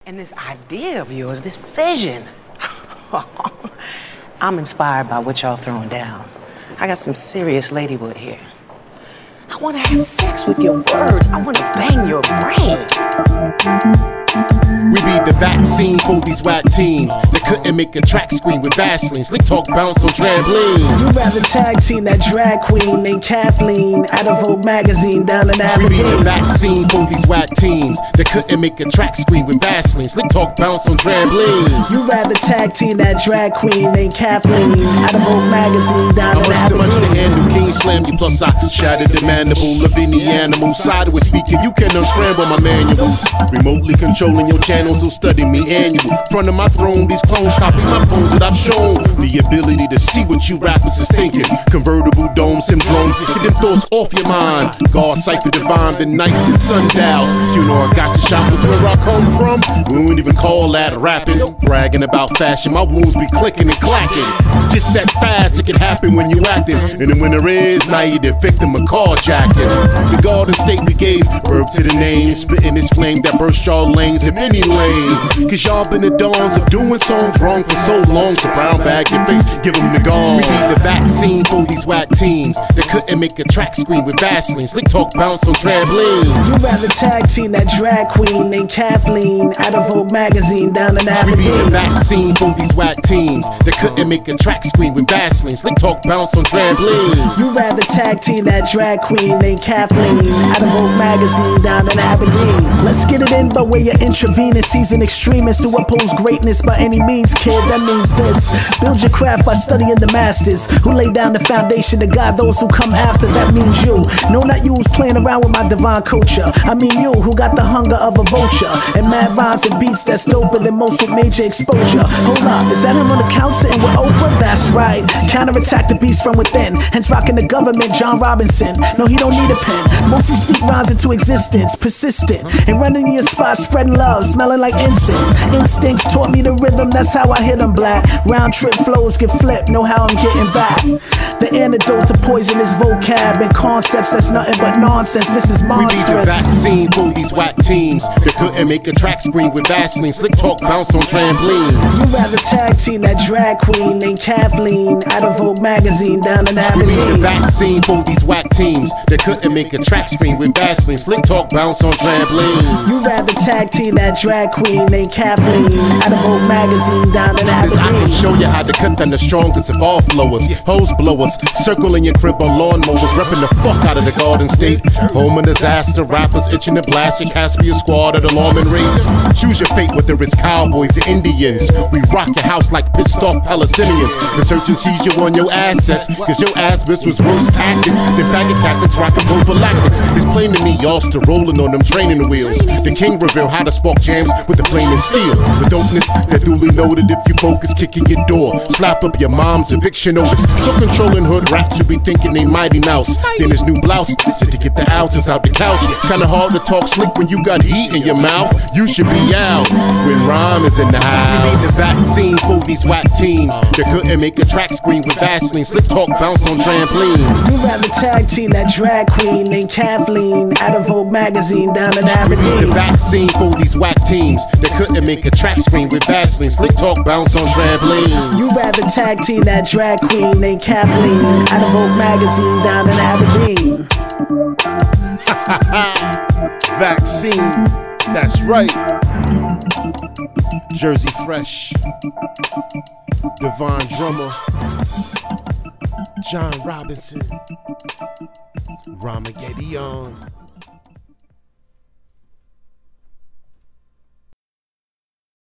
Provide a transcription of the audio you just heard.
And this idea of yours, this vision, I'm inspired by what y'all throwing down. I got some serious ladywood here. I want to have sex with your words. I want to bang your brain. We be the vaccine for these whack teams that couldn't make a track screen with Vaseline. Slick talk bounce on trampolines. You rather tag team that drag queen named Kathleen out of Vogue magazine down in Aberdeen. We be the vaccine for these whack teams that couldn't make a track screen with Vaseline. Slick talk bounce on trampolines. You rather tag team that drag queen named Kathleen out of Vogue magazine down in Aberdeen. Much to handle, King slammed you, plus I shattered the mandible of any animal. Sideways speaking, you can unscramble my manuals. Remotely controlling your channels, so study me annual. Front of my throne, these clones copy my phones that I've shown. The ability to see what you rappers is thinking. Convertible dome syndrome, get them thoughts off your mind. God cipher divine, been nice in sundials. You know I got some shoppers where I come from. We wouldn't even call that rapping. Bragging about fashion, my wounds be clicking and clacking. Just that fast, it can happen when you acting. And then when there is, now you the victim of carjacking. The Garden State we gave birth to the name, spitting this flame that burst y'all lanes in any lane. Cause y'all been the dawns of doing songs wrong for so long. So brown bag your face, give them the gong. We need the vaccine for these whack teams that couldn't make a track screen with Vaseline. Slick talk bounce on trampolines. You rather tag team that drag queen named Kathleen out of Vogue magazine down in Aberdeen. We need the vaccine for these whack teams that couldn't make a track screen with Vaseline. Slick talk bounce on trampolines. You rather tag team that drag queen named Kathleen out of Vogue magazine down in Aberdeen. Let's get it in by way of intravenous. He's an extremist who oppose greatness by any means, kid. That means this: build your craft by studying the masters who lay down the foundation to guide those who come after. That means you. No, not you who's playing around with my divine culture. I mean you who got the hunger of a vulture and mad rhymes and beats that's doper than most with major exposure. Hold up, is that him on the couch sitting with Oprah? That's right. Counterattack the beast from within. Hence rocking the government, John Robinson. No, he don't need a pen. Mostly speak rhymes into existence, persistent and running your spot, spreading love, smelling like incense. Instincts taught me the rhythm, that's how I hit them black. Round trip flows get flipped, know how I'm getting back. The antidote to poisonous vocab and concepts that's nothing but nonsense. This is monstrous. We need the vaccine for these whack teams that couldn't make a track screen with Vaseline. Slick talk bounce on trampolines. You rather tag team that drag queen named Kathleen out of Vogue magazine down in Aberdeen. We need the vaccine for these whack teams that couldn't make a track screen with Vaseline. Slick talk bounce on trampolines. You rather tag team that drag queen named Kathleen out of Vogue magazine down in Aberdeen. I can show you how to cut down the strongest of all flowers. Hose blowers, circle in your crib on lawnmowers, repping the fuck out of the Garden State. Home of disaster, rappers itching to blast your Caspian squad at alarming rates. Choose your fate, whether it's cowboys or Indians. We rock your house like pissed off Palestinians. The search and seizure on your assets, cause your ass bitch was worse tactics than faggot tactics, rockin' prophylactics. It's plain to me y'all still rolling on them training wheels. The king reveal how to spark jams with the flaming steel. The dopeness that duly noted if you focus, kicking your door, slap up your mom's eviction notice. So controlling hood rats should be thinking they Mighty Mouse. Then his new blouse, just to get the ounces out the couch. Kinda hard to talk slick when you got heat in your mouth. You should be out when rhyme is in the house. We need the vaccine for these whack teams that couldn't make a track screen with Vaseline. Slick talk bounce on trampolines. You rather tag team that drag queen named Kathleen out of Vogue magazine down in Aberdeen. We need the vaccine for these whack teams that couldn't make a track screen with Vaseline. Slick talk bounce on trampolines. You rather tag team that drag queen named Kathleen out of Vogue magazine down in Aberdeen. Vaccine, that's right. Jersey Fresh, Divine Drummah, John Robinson, Rhymageddon.